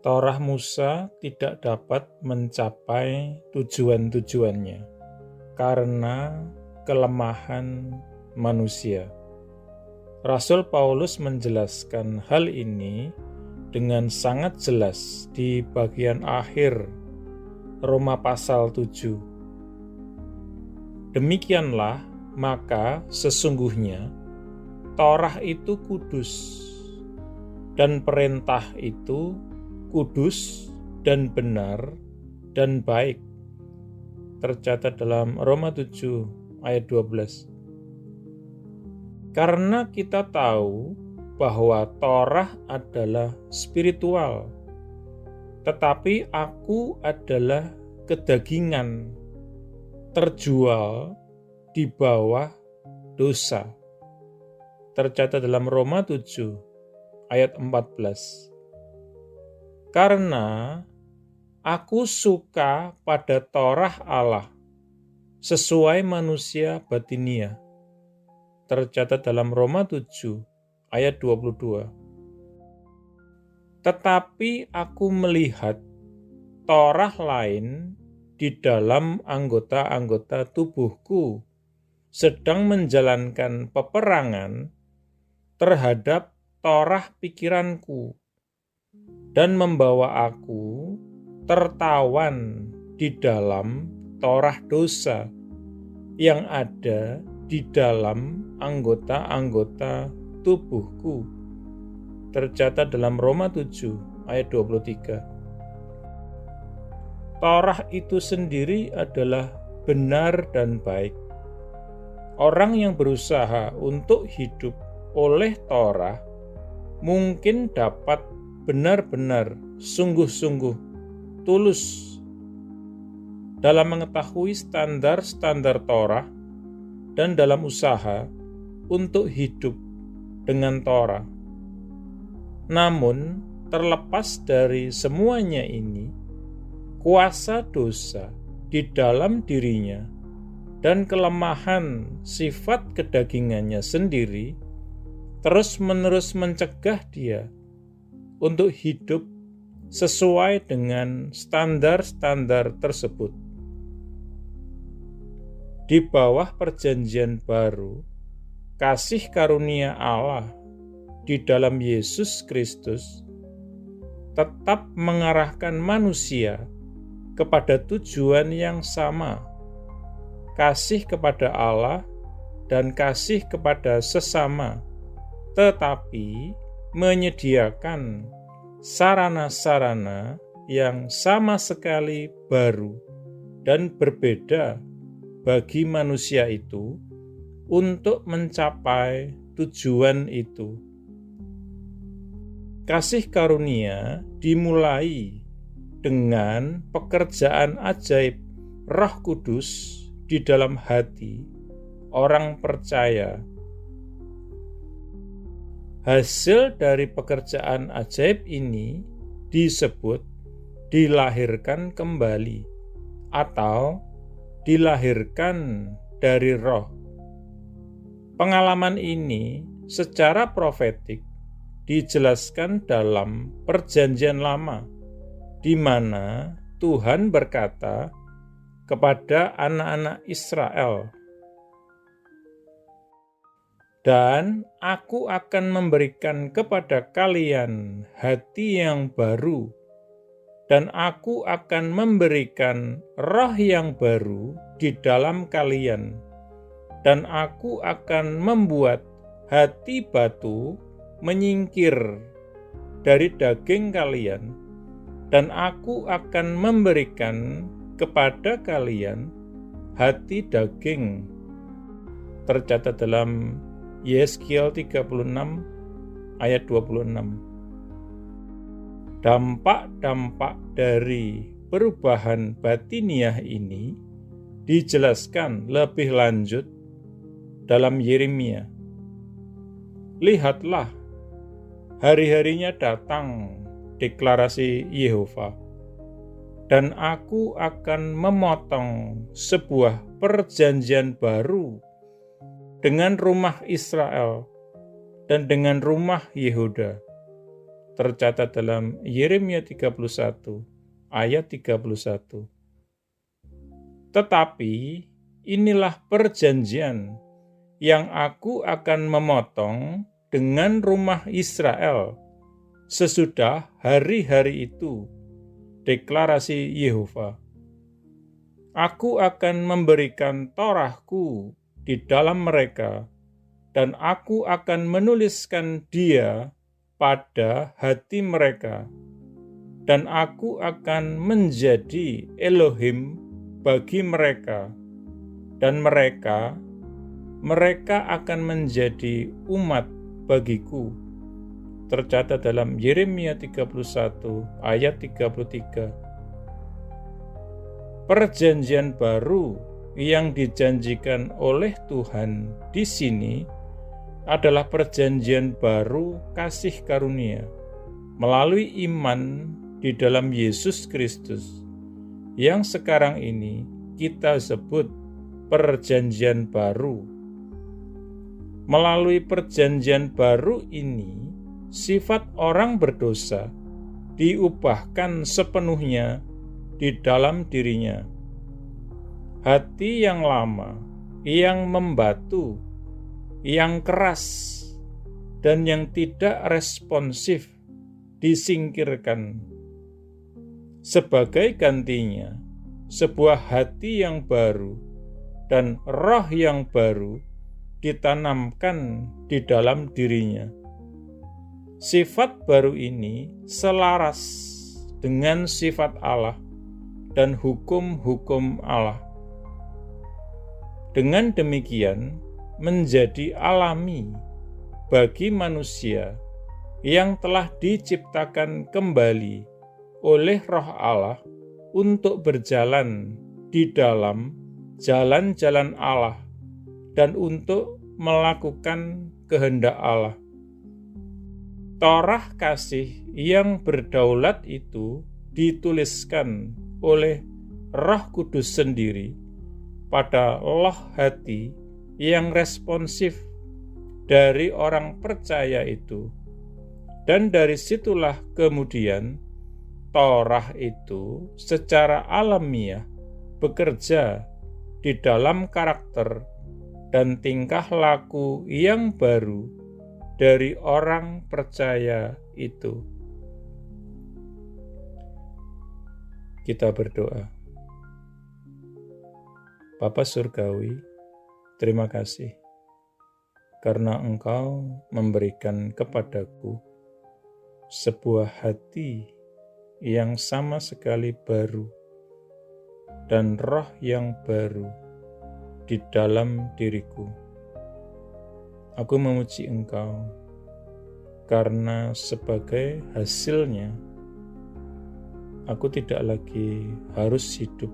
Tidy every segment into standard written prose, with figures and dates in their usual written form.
Torah Musa tidak dapat mencapai tujuan-tujuannya karena kelemahan manusia. Rasul Paulus menjelaskan hal ini dengan sangat jelas di bagian akhir Roma pasal 7. Demikianlah, maka sesungguhnya Torah itu kudus, dan perintah itu kudus dan benar dan baik. Tercatat dalam Roma 7 ayat 12. Karena kita tahu bahwa Torah adalah spiritual, tetapi aku adalah kedagingan, terjual di bawah dosa. Tercatat dalam Roma 7 ayat 14. Karena aku suka pada Torah Allah sesuai manusia batinia. Tercatat dalam Roma 7 ayat 22. Tetapi aku melihat Torah lain di dalam anggota-anggota tubuhku sedang menjalankan peperangan terhadap Torah pikiranku dan membawa aku tertawan di dalam Torah dosa yang ada di dalam anggota-anggota tubuhku. Tercatat dalam Roma 7 ayat 23. Torah itu sendiri adalah benar dan baik. Orang yang berusaha untuk hidup oleh Torah mungkin dapat benar-benar sungguh-sungguh tulus dalam mengetahui standar-standar Torah dan dalam usaha untuk hidup dengan Torah. Namun, terlepas dari semuanya ini, kuasa dosa di dalam dirinya dan kelemahan sifat kedagingannya sendiri terus-menerus mencegah dia untuk hidup sesuai dengan standar-standar tersebut. Di bawah perjanjian baru, kasih karunia Allah di dalam Yesus Kristus tetap mengarahkan manusia kepada tujuan yang sama, kasih kepada Allah dan kasih kepada sesama, tetapi menyediakan sarana-sarana yang sama sekali baru dan berbeda bagi manusia itu untuk mencapai tujuan itu. Kasih karunia dimulai dengan pekerjaan ajaib Roh Kudus di dalam hati orang percaya. Hasil dari pekerjaan ajaib ini disebut dilahirkan kembali atau dilahirkan dari Roh. Pengalaman ini secara profetik dijelaskan dalam Perjanjian Lama, di mana Tuhan berkata kepada anak-anak Israel, "Dan aku akan memberikan kepada kalian hati yang baru, dan aku akan memberikan roh yang baru di dalam kalian, dan aku akan membuat hati batu menyingkir dari daging kalian, dan aku akan memberikan kepada kalian hati daging." Tercatat dalam Yeskiel 36 ayat 26. Dampak-dampak dari perubahan batiniah ini dijelaskan lebih lanjut dalam Yeremia. "Lihatlah, hari-harinya datang," deklarasi Yehova, "dan aku akan memotong sebuah perjanjian baru dengan rumah Israel dan dengan rumah Yehuda. Tercatat dalam Yeremia 31 ayat 31. Tetapi inilah perjanjian yang aku akan memotong dengan rumah Israel sesudah hari-hari itu, deklarasi Yehova. Aku akan memberikan Torahku di dalam mereka, dan aku akan menuliskan dia pada hati mereka, dan aku akan menjadi Elohim bagi mereka, dan mereka akan menjadi umat bagiku. Tercatat dalam Yeremia 31 ayat 33. Perjanjian baru yang dijanjikan oleh Tuhan di sini adalah perjanjian baru kasih karunia melalui iman di dalam Yesus Kristus, yang sekarang ini kita sebut perjanjian baru. Melalui perjanjian baru ini, sifat orang berdosa diubahkan sepenuhnya di dalam dirinya. Hati yang lama, yang membatu, yang keras, dan yang tidak responsif disingkirkan. Sebagai gantinya, sebuah hati yang baru dan roh yang baru ditanamkan di dalam dirinya. Sifat baru ini selaras dengan sifat Allah dan hukum-hukum Allah. Dengan demikian, menjadi alami bagi manusia yang telah diciptakan kembali oleh Roh Allah untuk berjalan di dalam jalan-jalan Allah dan untuk melakukan kehendak Allah. Torah kasih yang berdaulat itu dituliskan oleh Roh Kudus sendiri pada loh hati yang responsif dari orang percaya itu. Dan dari situlah kemudian Torah itu secara alamiah bekerja di dalam karakter dan tingkah laku yang baru dari orang percaya itu. Kita berdoa. Bapa Surgawi, terima kasih karena Engkau memberikan kepadaku sebuah hati yang sama sekali baru dan roh yang baru di dalam diriku. Aku memuji Engkau karena sebagai hasilnya aku tidak lagi harus hidup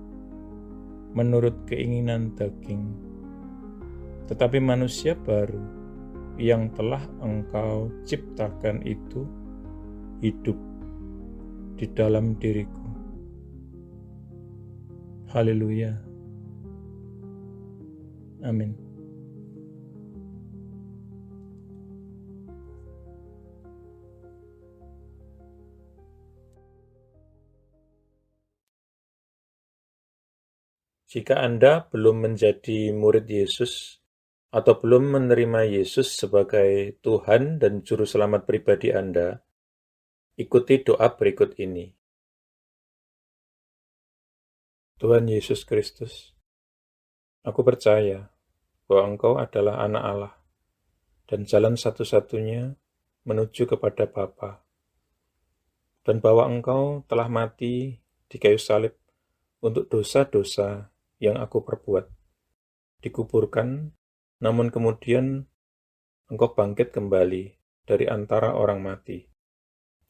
menurut keinginan daging, tetapi manusia baru yang telah Engkau ciptakan itu hidup di dalam diriku. Haleluya. Amin. Jika Anda belum menjadi murid Yesus atau belum menerima Yesus sebagai Tuhan dan Juru Selamat pribadi Anda, ikuti doa berikut ini. Tuhan Yesus Kristus, aku percaya bahwa Engkau adalah anak Allah dan jalan satu-satunya menuju kepada Bapa, dan bahwa Engkau telah mati di kayu salib untuk dosa-dosa yang aku perbuat, dikuburkan, namun kemudian Engkau bangkit kembali dari antara orang mati,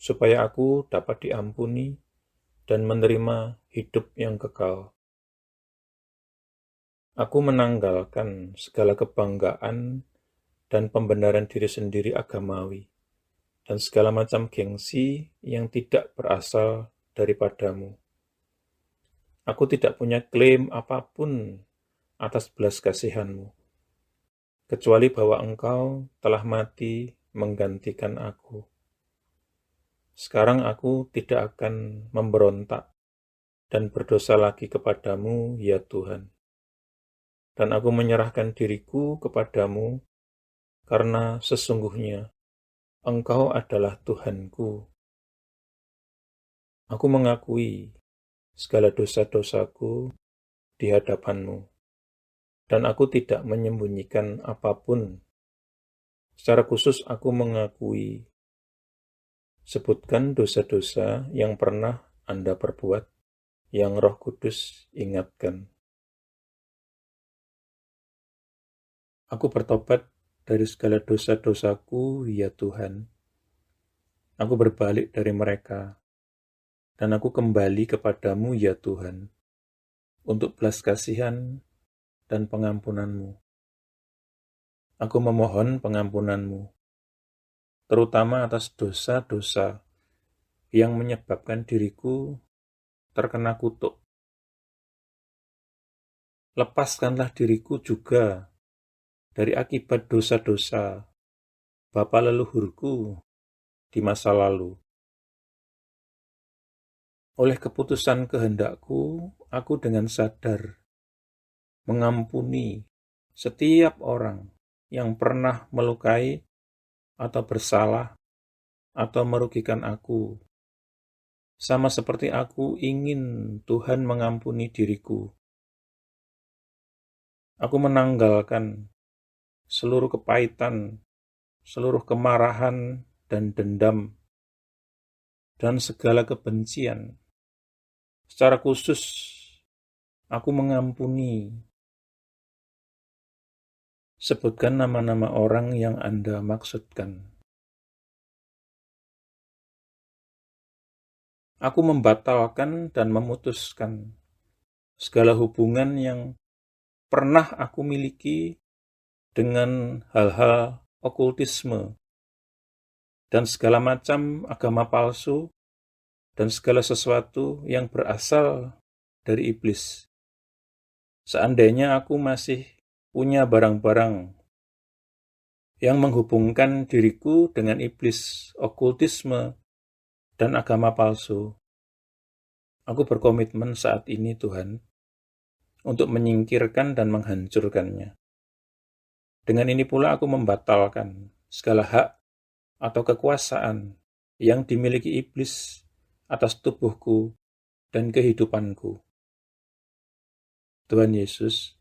supaya aku dapat diampuni dan menerima hidup yang kekal. Aku menanggalkan segala kebanggaan dan pembenaran diri sendiri agamawi, dan segala macam gengsi yang tidak berasal daripadamu. Aku tidak punya klaim apapun atas belas kasihan-Mu, kecuali bahwa Engkau telah mati menggantikan aku. Sekarang aku tidak akan memberontak dan berdosa lagi kepadamu, ya Tuhan. Dan aku menyerahkan diriku kepadamu, karena sesungguhnya Engkau adalah Tuhanku. Aku mengakui segala dosa-dosaku di hadapan-Mu, dan aku tidak menyembunyikan apapun. Secara khusus aku mengakui, sebutkan dosa-dosa yang pernah Anda perbuat, yang Roh Kudus ingatkan. Aku bertobat dari segala dosa-dosaku, ya Tuhan. Aku berbalik dari mereka, dan aku kembali kepadamu, ya Tuhan, untuk belas kasihan dan pengampunan-Mu. Aku memohon pengampunan-Mu, terutama atas dosa-dosa yang menyebabkan diriku terkena kutuk. Lepaskanlah diriku juga dari akibat dosa-dosa bapa leluhurku di masa lalu. Oleh keputusan kehendakku, aku dengan sadar mengampuni setiap orang yang pernah melukai atau bersalah atau merugikan aku, sama seperti aku ingin Tuhan mengampuni diriku. Aku menanggalkan seluruh kepahitan, seluruh kemarahan dan dendam, dan segala kebencian. Secara khusus, aku mengampuni. Sebutkan nama-nama orang yang Anda maksudkan. Aku membatalkan dan memutuskan segala hubungan yang pernah aku miliki dengan hal-hal okultisme dan segala macam agama palsu dan segala sesuatu yang berasal dari iblis. Seandainya aku masih punya barang-barang yang menghubungkan diriku dengan iblis, okultisme, dan agama palsu, aku berkomitmen saat ini, Tuhan, untuk menyingkirkan dan menghancurkannya. Dengan ini pula aku membatalkan segala hak atau kekuasaan yang dimiliki iblis atas tubuhku dan kehidupanku. Tuhan Yesus,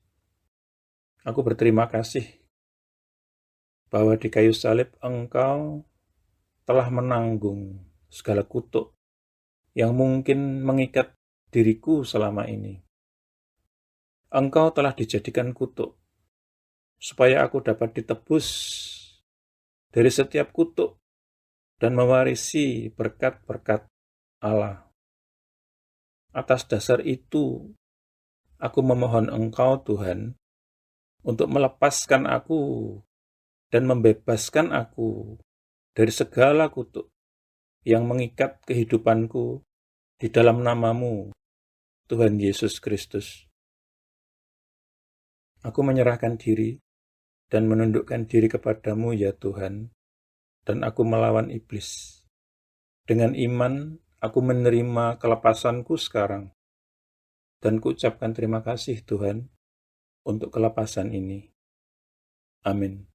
aku berterima kasih bahwa di kayu salib Engkau telah menanggung segala kutuk yang mungkin mengikat diriku selama ini. Engkau telah dijadikan kutuk, supaya aku dapat ditebus dari setiap kutuk dan mewarisi berkat-berkat Allah. Atas dasar itu, aku memohon Engkau, Tuhan, untuk melepaskan aku dan membebaskan aku dari segala kutuk yang mengikat kehidupanku di dalam nama-Mu, Tuhan Yesus Kristus. Aku menyerahkan diri dan menundukkan diri kepadamu, ya Tuhan, dan aku melawan iblis. Dengan iman, aku menerima kelepasanku sekarang, dan kuucapkan terima kasih, Tuhan, untuk kelepasan ini. Amin.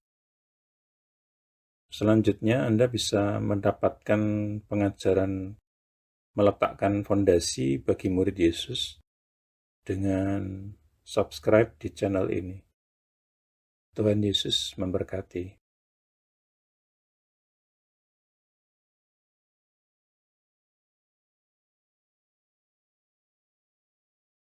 Selanjutnya, Anda bisa mendapatkan pengajaran meletakkan fondasi bagi murid Yesus dengan subscribe di channel ini. Tuhan Yesus memberkati.